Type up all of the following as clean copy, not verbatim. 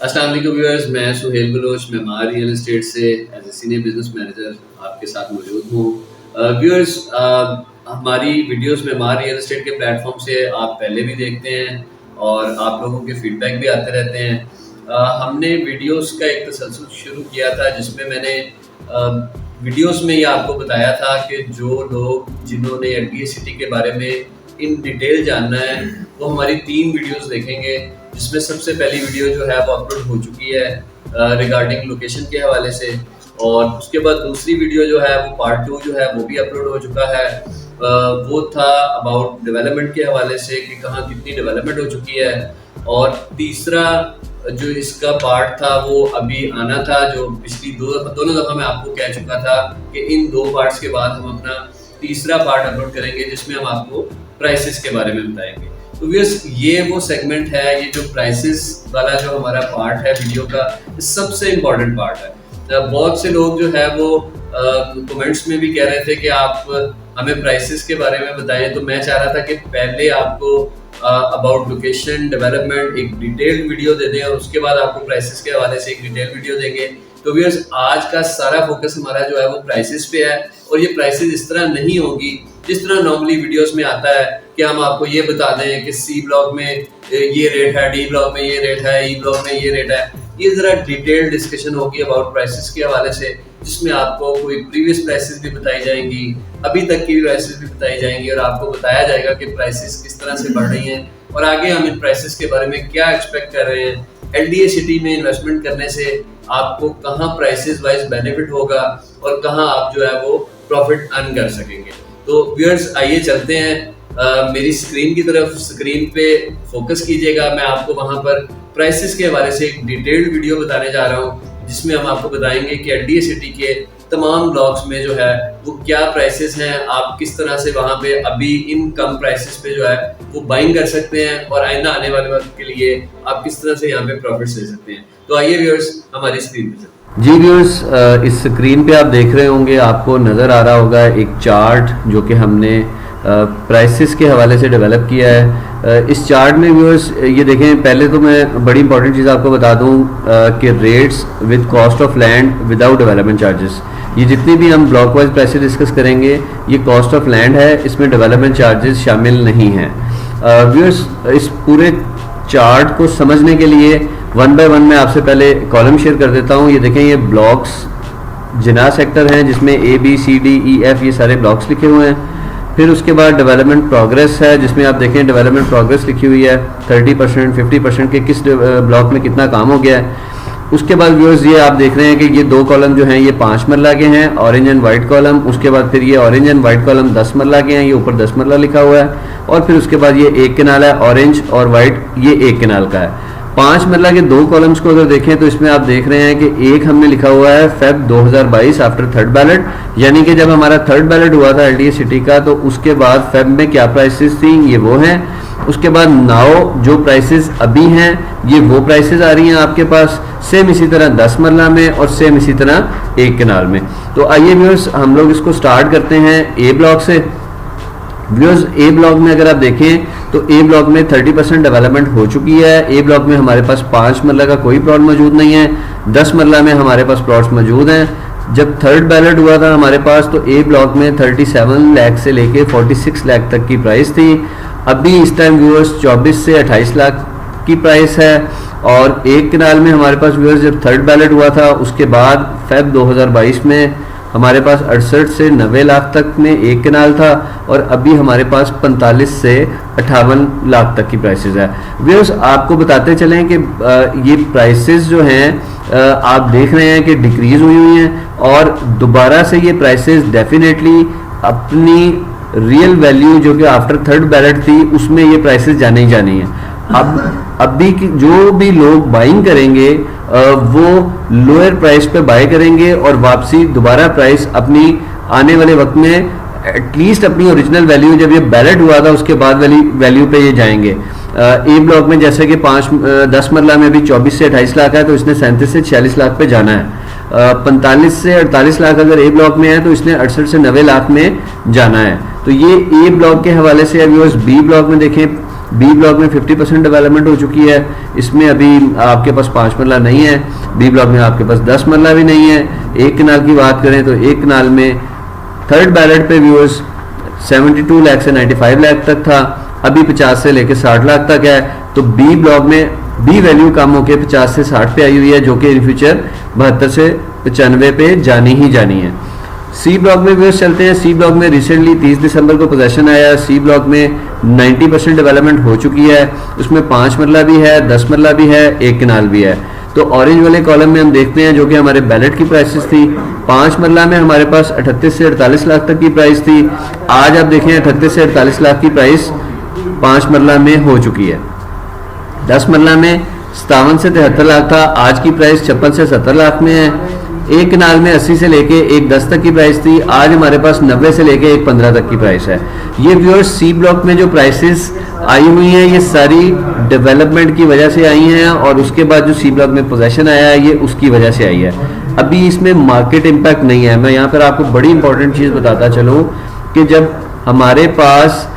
अस्सलाम वालेकुम व्यूअर्स, मैं सुहेल बलोच मेमार रियल एस्टेट से as a senior business manager आपके साथ मौजूद हूँ। व्यूअर्स, हमारी वीडियोस मेमार रियल एस्टेट के प्लेटफॉर्म से आप पहले भी देखते हैं और आप लोगों के फीडबैक भी आते रहते हैं। हमने वीडियोस का एक तसलसल शुरू किया था जिसमें मैंने वीडियोस में ये आपको बताया था कि जो लोग जिन्होंने एलडीए सिटी के बारे में इन डिटेल जानना है वो हमारी 3 वीडियोस देखेंगे, जिसमें सबसे पहली वीडियो जो है वो अपलोड हो चुकी है रिगार्डिंग लोकेशन के हवाले से, और उसके बाद दूसरी वीडियो जो है वो पार्ट 2 जो है वो भी अपलोड हो चुका है। वो था अबाउट डेवलपमेंट के हवाले से कि कहाँ कितनी डेवलपमेंट हो चुकी है, और तीसरा जो इसका पार्ट था वो अभी आना था, जो पिछली दोनों दफ़ा मैं आपको कह चुका था कि इन 2 पार्ट्स के बाद हम अपना तीसरा पार्ट अपलोड करेंगे जिसमें हम आपको प्राइसेस के बारे में बताएंगे। तो व्यूअर्स, ये वो सेगमेंट है, ये जो प्राइसेस वाला जो हमारा पार्ट है वीडियो का, सबसे इम्पोर्टेंट पार्ट है। बहुत से लोग जो है वो कमेंट्स में भी कह रहे थे कि आप हमें प्राइसेस के बारे में बताएं, तो मैं चाह रहा था कि पहले आपको अबाउट लोकेशन डेवलपमेंट एक डिटेल्ड वीडियो दे दें और उसके बाद आपको प्राइसेस के हवाले से एक डिटेल वीडियो देंगे। तो व्यूअर्स, आज का सारा फोकस हमारा जो है वो प्राइसेस पे है, और ये प्राइसेस इस तरह नहीं होगी जिस तरह नॉर्मली वीडियोस में आता है कि हम आपको ये बता दें कि सी ब्लॉक में ये रेट है, डी ब्लॉक में ये रेट है, ई ब्लॉक में ये रेट है। ये ज़रा डिटेल्ड डिस्कशन होगी अबाउट प्राइसेस के हवाले से, जिसमें आपको कोई प्रीवियस प्राइसेस भी बताई जाएंगी, अभी तक की प्राइसेस भी बताई जाएंगी, और आपको बताया जाएगा कि प्राइसेस किस तरह से बढ़ रही हैं और आगे हम इन प्राइसेस के बारे में क्या एक्सपेक्ट कर रहे हैं। एलडीए सिटी में इन्वेस्टमेंट करने से आपको कहाँ प्राइसेस वाइज बेनिफिट होगा और कहाँ आप जो है वो प्रॉफिट अर्न कर सकेंगे। तो व्यूअर्स, आइए चलते हैं मेरी स्क्रीन की तरफ। स्क्रीन पे फोकस कीजिएगा, मैं आपको वहां पर प्राइसेस के हवाले से एक डिटेल्ड वीडियो बताने जा रहा हूं, जिसमें हम आपको बताएंगे कि एलडीए सिटी के तमाम ब्लॉक्स में जो है वो क्या प्राइसेस हैं, आप किस तरह से वहां पे अभी इन कम प्राइसेस पे जो है वो बाइंग कर सकते हैं, और आइंदा आने वाले वक्त के लिए आप किस तरह से यहाँ पे प्रॉफिट्स ले सकते हैं। तो आइए व्यूअर्स, हमारी स्क्रीन पे चलते हैं। जी व्यूअर्स, इस स्क्रीन पे आप देख रहे होंगे, आपको नज़र आ रहा होगा एक चार्ट जो कि हमने प्राइसेस के हवाले से डेवलप किया है। इस चार्ट में व्यूअर्स ये देखें, पहले तो मैं बड़ी इंपॉर्टेंट चीज़ आपको बता दूं कि rates with cost of land without development charges, ये जितनी भी हम ब्लॉक वाइज प्राइसेस डिस्कस करेंगे ये कॉस्ट ऑफ लैंड है, इसमें डेवलपमेंट चार्जेस शामिल नहीं हैं। व्यूअर्स, इस पूरे चार्ट को समझने के लिए वन बाय वन मैं आपसे पहले कॉलम शेयर कर देता हूँ। ये देखें, ये ब्लॉक्स जिना सेक्टर हैं जिसमें A B C D E F ये सारे ब्लॉक्स लिखे हुए हैं। फिर उसके बाद डेवलपमेंट प्रोग्रेस है, जिसमें आप देखें डेवलपमेंट प्रोग्रेस लिखी हुई है 30%, 50% के किस ब्लॉक में कितना काम हो गया है। उसके बाद व्यूअर्स, ये आप देख रहे हैं कि ये 2 कॉलम जो हैं ये 5 मरला के हैं, ऑरेंज एंड वाइट कॉलम। उसके बाद फिर ये ऑरेंज एंड वाइट कॉलम 10 मरला के हैं, ये ऊपर 10 मरला लिखा हुआ है। और फिर उसके बाद ये 1 कनाल है, ऑरेंज और वाइट ये 1 कनाल का है। 5 मरला के 2 कॉलम्स को अगर देखें तो इसमें आप देख रहे हैं कि एक हमने लिखा हुआ है फेब 2022 आफ्टर थर्ड बैलेट, यानी कि जब हमारा थर्ड बैलेट हुआ था एलडीए सिटी का तो उसके बाद फेब में क्या प्राइसेस थी, ये वो हैं। उसके बाद नाउ जो प्राइसेस अभी हैं ये वो प्राइसेस आ रही हैं आपके पास, सेम इसी तरह 10 मरला में और सेम इसी तरह 1 कनाल में। तो आइए व्यूअर्स, हम लोग इसको स्टार्ट करते हैं ए ब्लॉक से। व्यूअर्स, ए ब्लॉक में अगर आप देखें तो ए ब्लॉक में 30% डेवलपमेंट हो चुकी है। ए ब्लॉक में हमारे पास 5 मरला का कोई प्लॉट मौजूद नहीं है, 10 मरला में हमारे पास प्लॉट्स मौजूद हैं। जब थर्ड बैलेट हुआ था हमारे पास तो ए ब्लॉक में 37 लाख से लेके 46 लाख तक की प्राइस थी। अभी इस टाइम व्यूअर्स 24 से 28 लाख की प्राइस है। और 1 कनाल में हमारे पास व्यूअर्स जब थर्ड बैलेट हुआ था उसके बाद फेब 2022 में हमारे पास 68 से 90 लाख तक में 1 कनाल था, और अभी हमारे पास 45 से 58 लाख तक की प्राइसेस है। व्यूअर्स, आपको बताते चलें कि ये प्राइसेस जो हैं आप देख रहे हैं कि डिक्रीज हुई हुई हैं, और दोबारा से ये प्राइसेस डेफिनेटली अपनी रियल वैल्यू जो कि आफ्टर थर्ड बैलेट थी उसमें ये प्राइसेस जाने ही जानी है। अब अभी जो भी लोग बाइंग करेंगे वो लोअर प्राइस पे बाय करेंगे और वापसी दोबारा प्राइस अपनी आने वाले वक्त में एटलीस्ट अपनी ओरिजिनल वैल्यू जब ये बैलेट हुआ था उसके बाद वाली वैल्यू पे ये जाएंगे। ए ब्लॉक में जैसे कि 10 मरला में भी 24 से 28 लाख है तो इसने 37 से 46 लाख पे जाना है। 45 से 48 लाख अगर ए ब्लॉक में है तो इसने 68 से 90 लाख में जाना है। तो ये ए ब्लॉक के हवाले से। अभी बी ब्लॉक में देखें बी ब्लॉक में 50% डेवलपमेंट हो चुकी है, इसमें अभी आपके पास 5 मरला नहीं है। बी ब्लॉक में आपके पास 10 मरला भी नहीं है। एक कनाल की बात करें तो एक कनाल में थर्ड बैलेट पे व्यूअर्स 72 लाख से 95 लाख तक था, अभी 50 से लेकर 60 लाख तक है। तो बी ब्लॉक में बी वैल्यू कम होकर 50 से 60 पे आई हुई है, जो कि इन फ्यूचर 72 से 95 पे जानी ही जानी है। सी ब्लॉक में व्यूअर्स चलते हैं। सी ब्लॉक में रिसेंटली 30 दिसंबर को पोजेशन आया। सी ब्लॉक में 90% डेवलपमेंट हो चुकी है, उसमें 5 मरला भी है, 10 मरला भी है, एक कनाल भी है। तो ऑरेंज वाले कॉलम में हम देखते हैं जो कि हमारे बैलेट की प्राइसेस थी। 5 मरला में हमारे पास 38 से 48 लाख तक की प्राइस थी। आज आप देखें 38 से 48 लाख की प्राइस 5 मरला में हो चुकी है। 10 मरला में 57 से 73 लाख था, आज की प्राइस 56 से 70 लाख में है। एक कनाल में 80 से लेके 110 तक की प्राइस थी, आज हमारे पास 90 से लेके 115 तक की प्राइस है। ये व्यूअर्स सी ब्लॉक में जो प्राइसेस आई हुई हैं ये सारी डेवलपमेंट की वजह से आई हैं, और उसके बाद जो सी ब्लॉक में पोजेशन आया है ये उसकी वजह से आई है। अभी इसमें मार्केट इम्पैक्ट नहीं है। मैं यहाँ पर आपको बड़ी इंपॉर्टेंट चीज़ बताता चलूँ कि जब हमारे पास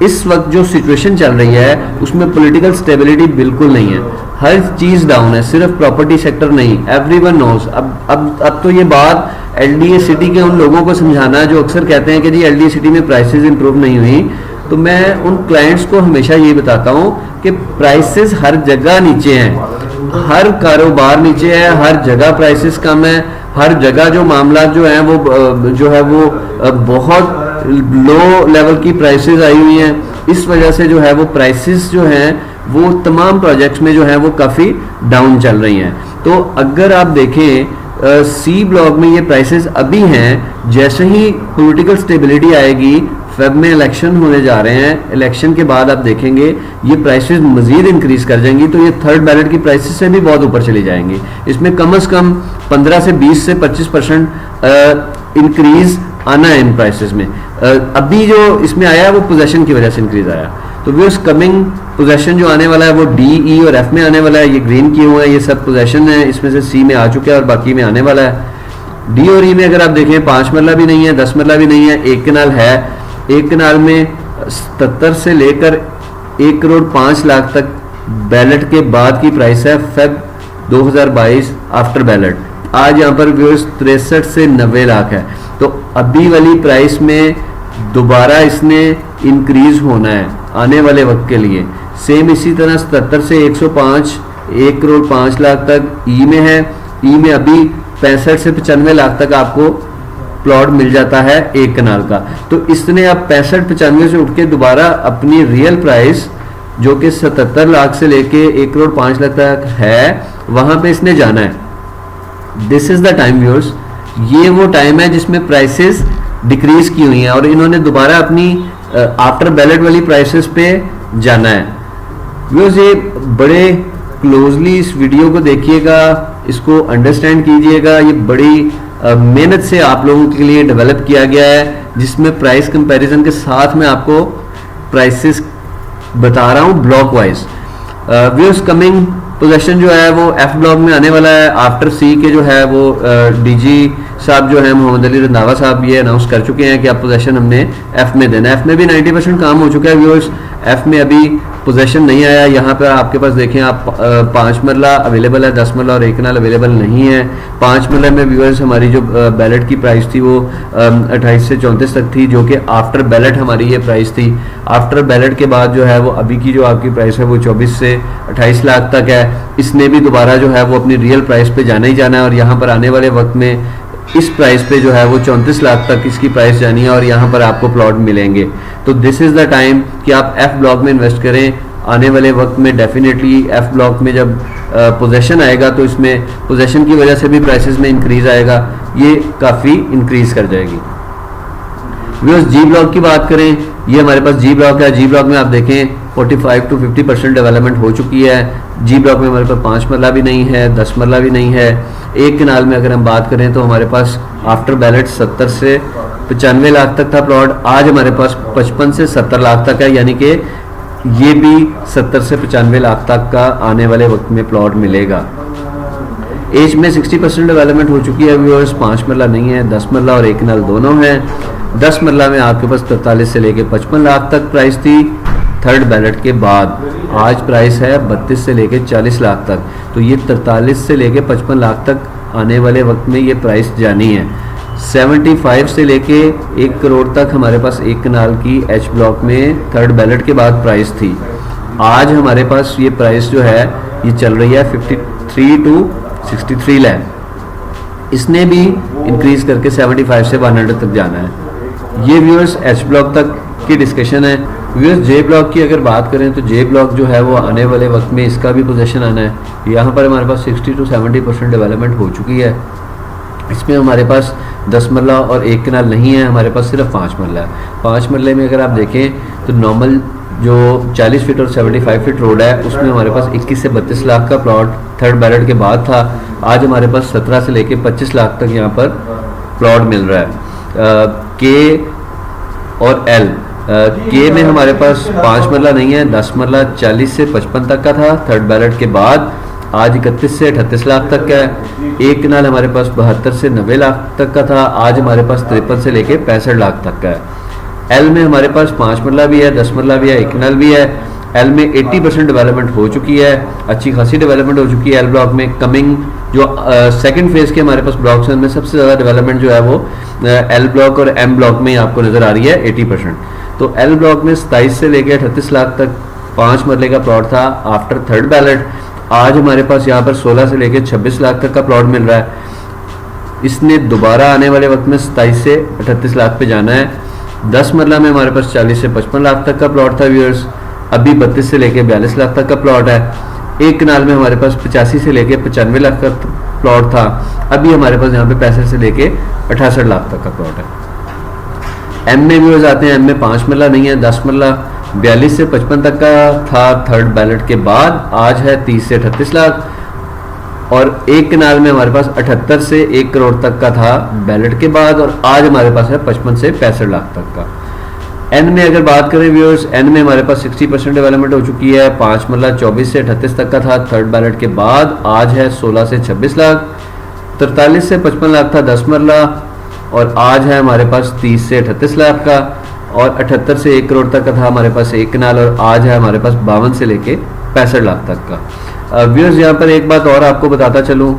इस वक्त जो सिचुएशन चल रही है उसमें पॉलिटिकल स्टेबिलिटी बिल्कुल नहीं है, हर चीज़ डाउन है, सिर्फ प्रॉपर्टी सेक्टर नहीं, एवरीवन नोज। अब तो ये बात एलडीए सिटी के उन लोगों को समझाना जो अक्सर कहते हैं कि जी एलडीए सिटी में प्राइसेस इंप्रूव नहीं हुई, तो मैं उन क्लाइंट्स को हमेशा ये बताता हूँ कि प्राइसेस हर जगह नीचे हैं, हर कारोबार नीचे है, हर जगह प्राइसेस कम है, हर जगह जो मामला जो है वो बहुत लो लेवल की प्राइसेस आई हुई हैं। इस वजह से जो है वो प्राइसेस जो हैं वो तमाम प्रोजेक्ट्स में जो है वो काफ़ी डाउन चल रही हैं। तो अगर आप देखें सी ब्लॉक में ये प्राइसेस अभी हैं, जैसे ही पॉलिटिकल स्टेबिलिटी आएगी, फेब में इलेक्शन होने जा रहे हैं, इलेक्शन के बाद आप देखेंगे ये प्राइसेस मजीद इंक्रीज कर जाएंगी, तो ये थर्ड बैलेट की प्राइसेस से भी बहुत ऊपर चली जाएंगी। इसमें कम से कम 15 से 20 से 25% इंक्रीज आना है इन प्राइसेस में। अभी जो इसमें आया है वो पोजेशन की वजह से इंक्रीज आया। तो व्यूअर्स कमिंग पोजेशन जो आने वाला है वो डी, ई और एफ में आने वाला है। ये ग्रीन किए हुए हैं, ये सब पोजेशन है, इसमें से सी में आ चुका है और बाकी में आने वाला है। डी और ई में अगर आप देखें 5 मरला भी नहीं है, 10 मरला भी नहीं है, एक कनाल है। एक कनाल में 77 से लेकर 1 करोड़ 5 लाख तक बैलेट के बाद की प्राइस है, फेब 2022 आफ्टर बैलेट। आज यहाँ पर व्यूअर्स 63 से 90 लाख है। तो अभी वाली प्राइस में दोबारा इसने इंक्रीज होना है आने वाले वक्त के लिए। सेम इसी तरह 77 से 105 1 करोड़ 5 लाख तक ई में है। ई में अभी 65 से 95 लाख तक आपको प्लॉट मिल जाता है एक कनाल का। तो इसने अब 65-95 से उठ के दोबारा अपनी रियल प्राइस जो कि 77 लाख से लेके 1 करोड़ 5 लाख तक है, वहां पे इसने जाना है। This is the time viewers, ये वो टाइम है जिसमें प्राइसेस डिक्रीज की हुई हैं और इन्होंने दोबारा अपनी आफ्टर बैलेट वाली प्राइसेस पे जाना है। व्यूअर्स ये बड़े क्लोजली इस वीडियो को देखिएगा, इसको अंडरस्टैंड कीजिएगा। ये बड़ी मेहनत से आप लोगों के लिए डेवलप किया गया है, जिसमें प्राइस कंपैरिजन के साथ में आपको प्राइसेस बता रहा हूँ block wise. Viewers coming possession जो है वो एफ ब्लॉक में आने वाला है। आफ्टर सी के जो है वो डीजी साहब जो है मोहम्मद अली रंधावा साहब ये अनाउंस कर चुके हैं कि आप पोजेशन हमने एफ में देना है। एफ में भी 90% काम हो चुका है व्यूअर्स। एफ में अभी पोजेशन नहीं आया। यहाँ पर आपके पास देखें आप 5 मरला अवेलेबल है, 10 मरला और 1 कनाल अवेलेबल नहीं है। 5 मरला में व्यूअर्स हमारी जो बैलेट की प्राइस थी वो 28 से 34 तक थी, जो कि आफ्टर बैलेट हमारी ये प्राइस थी। आफ्टर बैलेट के बाद जो है वो अभी की जो आपकी प्राइस है वो 24 से 28 लाख तक है। इसने भी दोबारा जो है वो अपनी रियल प्राइस पे जाना ही जाना है और यहाँ पर आने वाले वक्त में इस प्राइस पे जो है वो 34 लाख तक इसकी प्राइस जानी है और यहाँ पर आपको प्लॉट मिलेंगे। तो दिस इज़ द टाइम कि आप एफ ब्लॉक में इन्वेस्ट करें। आने वाले वक्त में डेफिनेटली एफ ब्लॉक में जब पोजेशन आएगा तो इसमें पोजेशन की वजह से भी प्राइसेस में इंक्रीज आएगा, ये काफ़ी इंक्रीज कर जाएगी। व्यूअर्स जी ब्लॉक की बात करें, ये हमारे पास जी ब्लॉक है। जी ब्लॉक में आप देखें 45 to 50% डेवलपमेंट हो चुकी है। जी ब्लॉक में हमारे पास 5 मरला भी नहीं है, 10 मरला भी नहीं है। एक कनाल में अगर हम बात करें तो हमारे पास आफ्टर बैलेट 70 से 95 लाख तक था प्लॉट, आज हमारे पास 55 से 70 लाख तक है, यानी कि ये भी 70 से 95 लाख तक का आने वाले वक्त में प्लॉट मिलेगा। एज में 60% डेवलपमेंट हो चुकी है व्यूअर्स। 5 मरला नहीं है, 10 मरला और 1 कनाल दोनों हैं। 10 मरला में आपके पास 43 से लेके 55 लाख तक प्राइस थी। थर्ड बैलेट के बाद। आज प्राइस है 32 से लेके 40 लाख तक, तो ये 43 से लेके 55 लाख तक आने वाले वक्त में ये प्राइस जानी है। 75 से लेके 1 करोड़ तक हमारे पास एक कनाल की एच ब्लॉक में थर्ड बैलेट के बाद प्राइस थी। आज हमारे पास ये प्राइस जो है ये चल रही है 53 टू 63 लाख। इसने भी इंक्रीज करके 75 से 100 तक जाना है। ये व्यूअर्स एच ब्लॉक तक की डिस्कशन है। व्यूअर्स जे ब्लॉक की अगर बात करें तो जे ब्लॉक जो है वो आने वाले वक्त में इसका भी पोजीशन आना है। यहाँ पर हमारे पास 60 टू 70% डेवलपमेंट हो चुकी है। इसमें हमारे पास 10 मरला और 1 कनाल नहीं है, हमारे पास सिर्फ 5 मरला है। 5 मरले में अगर आप देखें तो नॉर्मल जो 40 फीट और 75 फीट रोड है उसमें हमारे पास 21 से 32 लाख का प्लॉट थर्ड बैलेट के बाद था। आज हमारे पास 17 से लेके 25 लाख तक यहाँ पर प्लॉट मिल रहा है। के और एल के में हमारे पास 5 मरला नहीं है, 10 मरला 40 से 55 तक का था थर्ड बैलेट के बाद। आज 31 से 38 लाख तक का है। एक कनाल हमारे पास 72 से 90 लाख तक का था, आज हमारे पास 53 से लेके 65 लाख तक का है। एल में हमारे पास 5 मरला भी है, 10 मरला भी है, एक कनाल भी है। एल में 80% डेवलपमेंट हो चुकी है, अच्छी खासी डेवलपमेंट हो चुकी है। एल ब्लॉक में कमिंग जो सेकंड फेज के हमारे पास ब्लॉक्स हैं उनमें सबसे ज़्यादा डेवलपमेंट जो है वो एल ब्लॉक और एम ब्लॉक में आपको नज़र आ रही है 80%। तो एल ब्लॉक में 27 से लेकर 38 लाख तक 5 मरले का प्लॉट था आफ्टर थर्ड बैलेट। आज हमारे पास यहाँ पर 16 से लेकर 26 लाख तक का प्लॉट मिल रहा है। इसने दोबारा आने वाले वक्त में 27 से 38 लाख पे जाना है। 10 मरला में हमारे पास 40 से 55 लाख तक का प्लॉट था व्यूअर्स, अभी 32 से लेकर 42 लाख तक का प्लॉट है। एक कनाल में हमारे पास 85 से लेकर 95 लाख का प्लॉट था, अभी हमारे पास यहाँ पे 65 से लेकर 68 लाख तक का प्लॉट है। एम में व्यूअर्स आते हैं, एम में 5 मरला नहीं है, 10 मरला 42 से 55 तक का था थर्ड बैलेट के बाद, आज है 30 से 38 लाख। और एक कनाल में हमारे पास 78 से 1 करोड़ तक का था बैलेट के बाद, और आज हमारे पास है 55 से 65 लाख तक का। एन में अगर बात करें व्यूअर्स, एन में हमारे पास 60% डेवलपमेंट हो चुकी है। 5 मरला 24 से 38 तक का था थर्ड बैलेट के बाद, आज है 16 से 26 लाख। 43 से 55 लाख था 10 मरला, और आज है हमारे पास 30 से 38 लाख का। और 78 से 1 करोड़ तक का था हमारे पास एक कनाल, और आज है हमारे पास 52 से लेके 65 लाख तक का। व्यूअर्स यहाँ पर एक बात और आपको बताता चलूँ,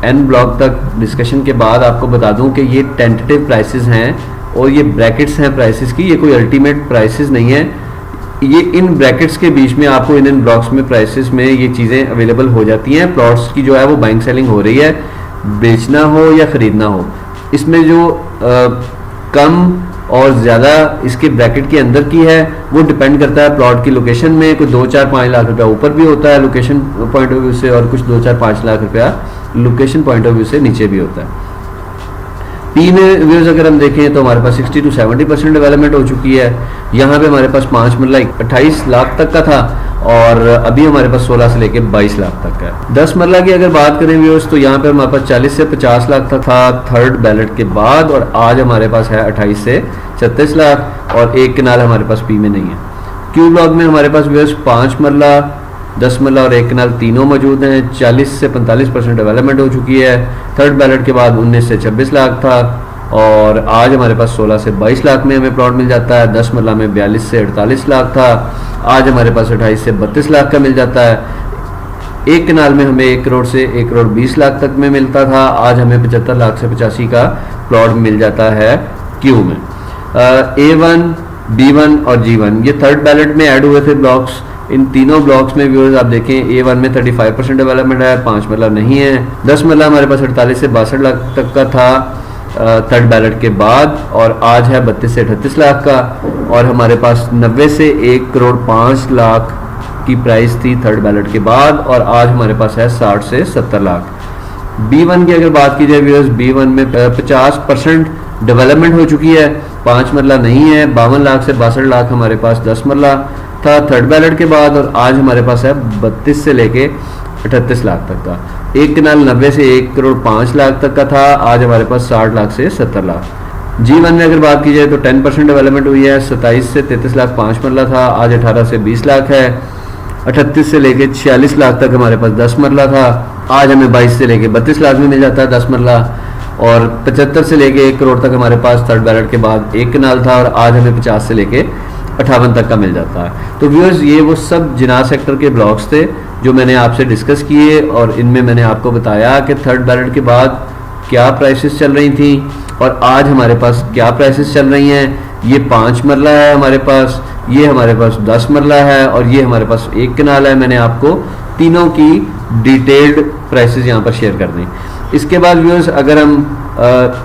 एन ब्लॉक तक डिस्कशन के बाद आपको बता दूं कि ये टेंटेटिव प्राइसेस हैं और ये ब्रैकेट्स हैं प्राइसेस की, ये कोई अल्टीमेट प्राइसेस नहीं है। ये इन ब्रैकेट्स के बीच में आपको इन ब्लॉक्स में प्राइसेस में ये चीज़ें अवेलेबल हो जाती हैं। प्लॉट्स की जो है वो बाइंग सेलिंग हो रही है, बेचना हो या ख़रीदना हो। इसमें जो कम और ज़्यादा इसके ब्रैकेट के अंदर की है वो डिपेंड करता है प्लॉट की लोकेशन में। कोई 2, 4, 5 लाख रुपया ऊपर भी होता है लोकेशन पॉइंट ऑफ व्यू से, और कुछ 2, 4, 5 लाख रुपया लोकेशन पॉइंट ऑफ व्यू से नीचे भी होता है। पी में व्यूअर्स अगर हम देखें तो हमारे पास 60 टू 70% डेवलपमेंट हो चुकी है। यहाँ पे हमारे पास 5 मरला 28 लाख तक का था, और अभी हमारे पास 16 से लेकर 22 लाख तक का है। 10 मरला की अगर बात करें व्यूअर्स तो यहाँ पे हमारे पास 40 से 50 लाख तक था थर्ड बैलेट के बाद, और आज हमारे पास है 28 से 36 लाख, और एक कनाल हमारे पास पी में नहीं है। क्यू ब्लॉक में हमारे पास व्यूअर्स 5 मरला 10 मरला और एक कनाल तीनों मौजूद हैं। 40 से 45% डेवलपमेंट हो चुकी है। थर्ड बैलेट के बाद 19 से 26 लाख था, और आज हमारे पास 16 से 22 लाख में हमें प्लॉट मिल जाता है। 10 मरला में 42 से 48 लाख था, आज हमारे पास 28 से 32 लाख का मिल जाता है। एक कनाल में हमें 1 करोड़ से 1 करोड़ 20 लाख तक में मिलता था, आज हमें 75 लाख से 85 का प्लॉट मिल जाता है क्यू में। A1, B1 और G1 ये थर्ड बैलेट में ऐड हुए थे ब्लॉक्स। इन तीनों ब्लॉक्स में व्यूअर्स आप देखें, A1 में 35% डेवलपमेंट है, 5 मरला नहीं है। 10 मरला हमारे पास 48 से 62 लाख तक का था थर्ड बैलेट के बाद, और आज है 32 से 38 लाख का। और हमारे पास 90 से 1 करोड़ 5 लाख की प्राइस थी थर्ड बैलेट के बाद, और आज हमारे पास है 60 से 70 लाख। B1 की अगर बात की जाए व्यूअर्स, B1 में 50% डेवलपमेंट हो चुकी है। 5 मरला नहीं है, 52 लाख से 62 लाख हमारे पास 10 मरला था थर्ड बैलेट के बाद, और आज हमारे पास है 32 से लेके 38 लाख तक का। एक कनाल 90 से 1 करोड़ 5 लाख तक का था, आज हमारे पास 60 लाख से 70 लाख। G1 में अगर बात की जाए तो 10% डेवलपमेंट हुई है। 27 से 33 लाख 5 मरला था, आज 18 से 20 लाख है। 38 से लेके 46 लाख तक हमारे पास 10 मरला था, आज हमें 22 से लेके 32 लाख में मिल जाता है 10 मरला। और 75 से लेके 1 करोड़ तक हमारे पास थर्ड बैलेट के बाद एक कनाल था, और आज हमें 50 से लेके 58 तक का मिल जाता है। तो व्यूअर्स ये वो सब जिनाह सेक्टर के ब्लॉक्स थे जो मैंने आपसे डिस्कस किए और इनमें मैंने आपको बताया कि थर्ड बैलेट के बाद क्या प्राइसेस चल रही थी और आज हमारे पास क्या प्राइसेस चल रही हैं। ये 5 मरला है हमारे पास, ये हमारे पास 10 मरला है और ये हमारे पास 1 कनाल है। मैंने आपको तीनों की डिटेल्ड प्राइसेस यहाँ पर शेयर कर दी। इसके बाद व्यूअर्स अगर हम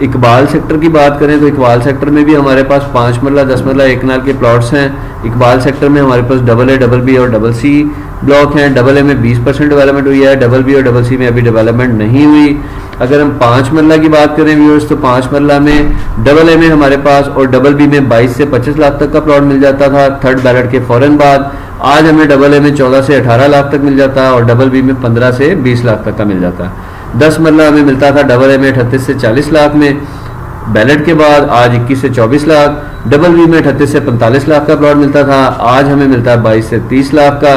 इकबाल सेक्टर की बात करें तो इकबाल सेक्टर में भी हमारे पास 5 मरला 10 मरला 1 कनाल के प्लॉट्स हैं। इकबाल सेक्टर में हमारे पास डबल ए, डबल बी और डबल सी ब्लॉक हैं। डबल ए में 20% डेवलपमेंट हुई है, डबल बी और डबल सी में अभी डेवलपमेंट नहीं हुई। अगर हम 5 मरला की बात करें व्यूअर्स तो 5 मरला में डबल ए में हमारे पास और डबल बी में 22 से 25 लाख तक का प्लॉट मिल जाता था थर्ड बैलेट के फ़ौरन बाद। आज हमें डबल ए में 14 से 18 लाख तक मिल जाता है और डबल बी में 15 से 20 लाख तक का मिल जाता है। 10 मरला हमें मिलता था डबल ए में 38 से 40 लाख में बैलेट के बाद, आज 21 से 24 लाख। डबल बी में 38 से 45 लाख का प्लॉट मिलता था, आज हमें मिलता है 22 से 30 लाख का।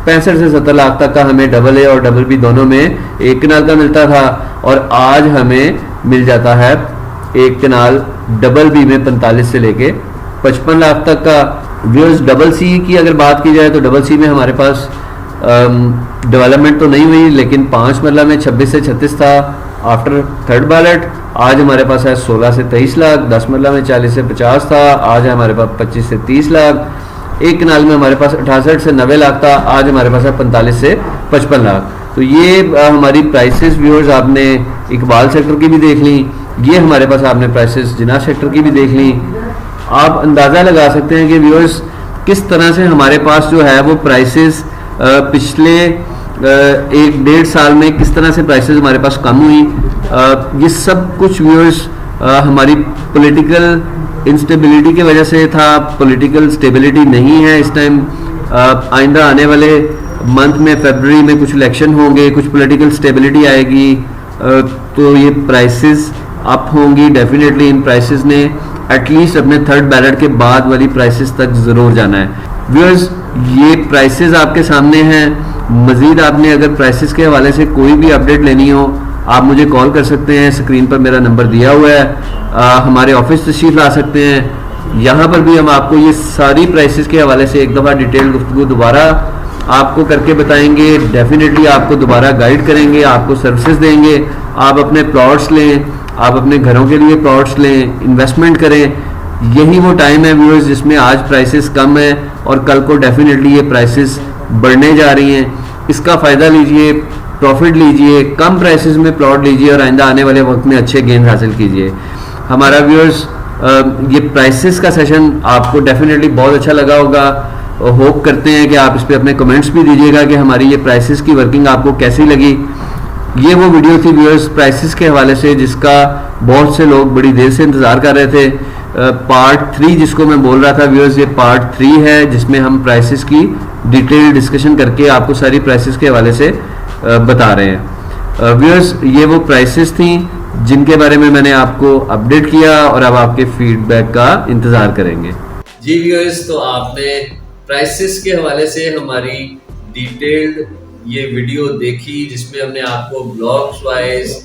65 से 70 लाख तक का हमें डबल ए और डबल बी दोनों में 1 कनाल का मिलता था और आज हमें मिल जाता है 1 कनाल डबल बी में 45 से लेके 55 लाख तक का। व्यूअर्स डबल सी की अगर बात की जाए तो डबल सी में हमारे पास डेवलपमेंट तो नहीं हुई, लेकिन 5 मरला में 26 से 36 था आफ्टर थर्ड बैलेट। आज हमारे पास है 16 से 23 लाख। 10 मरला में 40 से 50 था, आज है हमारे पास 25 से 30 लाख। 1 कनाल में हमारे पास 68 से 90 लाख था, आज हमारे पास है 45 से 55 लाख। तो ये हमारी प्राइसेस व्यूअर्स आपने इकबाल सेक्टर की भी देख ली, ये हमारे पास आपने प्राइसेस जिनाह सेक्टर की भी देख ली। आप अंदाज़ा लगा सकते हैं कि व्यूअर्स किस तरह से हमारे पास जो है वो प्राइसेस पिछले 1-1.5 साल में किस तरह से प्राइसेस हमारे पास कम हुई। ये सब कुछ व्यूअर्स हमारी पॉलिटिकल इंस्टेबिलिटी की वजह से था। पॉलिटिकल स्टेबिलिटी नहीं है इस टाइम। आइंदा आने वाले मंथ में फरवरी में कुछ इलेक्शन होंगे, कुछ पॉलिटिकल स्टेबिलिटी आएगी, तो ये प्राइसेस अप होंगी डेफिनेटली। इन प्राइसेस ने एटलीस्ट अपने थर्ड बैलेट के बाद वाली प्राइसेस तक ज़रूर जाना है। व्यूअर्स ये प्राइसेस आपके सामने हैं। मज़ीद आपने अगर प्राइसेस के हवाले से कोई भी अपडेट लेनी हो आप मुझे कॉल कर सकते हैं, स्क्रीन पर मेरा नंबर दिया हुआ है। हमारे ऑफिस तशरीफ़ ला सकते हैं, यहाँ पर भी हम आपको ये सारी प्राइसेस के हवाले से एक दफ़ा डिटेल गुफ्तगू दोबारा आपको करके बताएंगे। डेफिनेटली आपको दोबारा गाइड करेंगे, आपको सर्विसेज देंगे। आप अपने प्लॉट्स लें, आप अपने घरों के लिए प्लॉट्स लें, इन्वेस्टमेंट करें। यही वो टाइम है व्यूअर्स जिसमें आज प्राइसेस कम है और कल को डेफिनेटली ये प्राइसेस बढ़ने जा रही हैं। इसका फ़ायदा लीजिए, प्रॉफिट लीजिए, कम प्राइसेस में प्लॉट लीजिए और आइंदा आने वाले वक्त में अच्छे गेन हासिल कीजिए। हमारा व्यूअर्स ये प्राइसेस का सेशन आपको डेफिनेटली बहुत अच्छा लगा होगा। होप करते हैं कि आप इस पर अपने कमेंट्स भी दीजिएगा कि हमारी ये प्राइसेस की वर्किंग आपको कैसी लगी। ये वो वीडियो थी व्यूअर्स प्राइसेस के हवाले से जिसका बहुत से लोग बड़ी देर से इंतज़ार कर रहे थे। पार्ट 3 जिसको मैं बोल रहा था व्यूअर्स, ये पार्ट 3 है जिसमें हम प्राइसेस की डिटेल डिस्कशन करके आपको सारी प्राइसेस के हवाले से बता रहे हैं। व्यूअर्स ये वो प्राइसेस थी जिनके बारे में मैंने आपको अपडेट किया और अब आपके फीडबैक का इंतज़ार करेंगे। जी व्यूअर्स, तो आपने प्राइसेस के हवाले से हमारी डिटेल्ड ये वीडियो देखी जिसमें हमने आपको blocks wise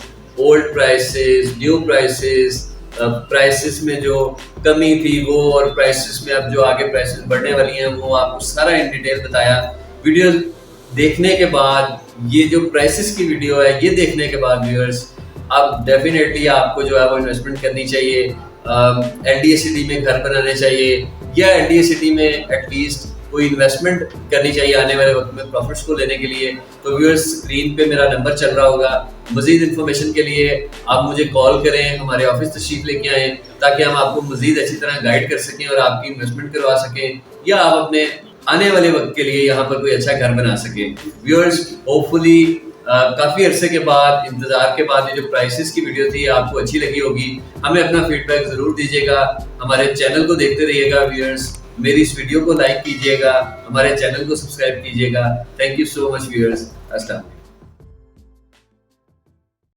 old prices, new prices, prices में जो कमी थी वो और प्राइसेस में अब जो आगे प्राइसेस बढ़ने वाली हैं वो आपको सारा इन डिटेल बताया। वीडियो देखने के बाद, ये जो प्राइसेस की वीडियो है ये देखने के बाद व्यूअर्स अब डेफिनेटली आपको जो है वो इन्वेस्टमेंट करनी चाहिए। LDA सिटी में घर बनाने चाहिए या LDA सिटी में एटलीस्ट कोई इन्वेस्टमेंट करनी चाहिए आने वाले वक्त में प्रॉफिट्स को लेने के लिए। तो व्यूअर्स स्क्रीन पे मेरा नंबर चल रहा होगा। मजीद इन्फॉर्मेशन के लिए आप मुझे कॉल करें, हमारे ऑफिस तशरीफ लेके आएँ ताकि हम आपको मजीद अच्छी तरह गाइड कर सकें और आपकी इन्वेस्टमेंट करवा सकें या आप अपने आने वाले वक्त के लिए यहाँ पर कोई अच्छा घर बना सकें। व्यूअर्स होपफुली काफ़ी अरसे के बाद, इंतज़ार के बाद ये जो प्राइसेस की वीडियो थी आपको अच्छी लगी होगी। हमें अपना फीडबैक ज़रूर दीजिएगा। हमारे चैनल को देखते रहिएगा व्यूअर्स, मेरी इस वीडियो को लाइक कीजिएगा, हमारे चैनल को सब्सक्राइब कीजिएगा। Thank you so much viewers. अस्सलाम।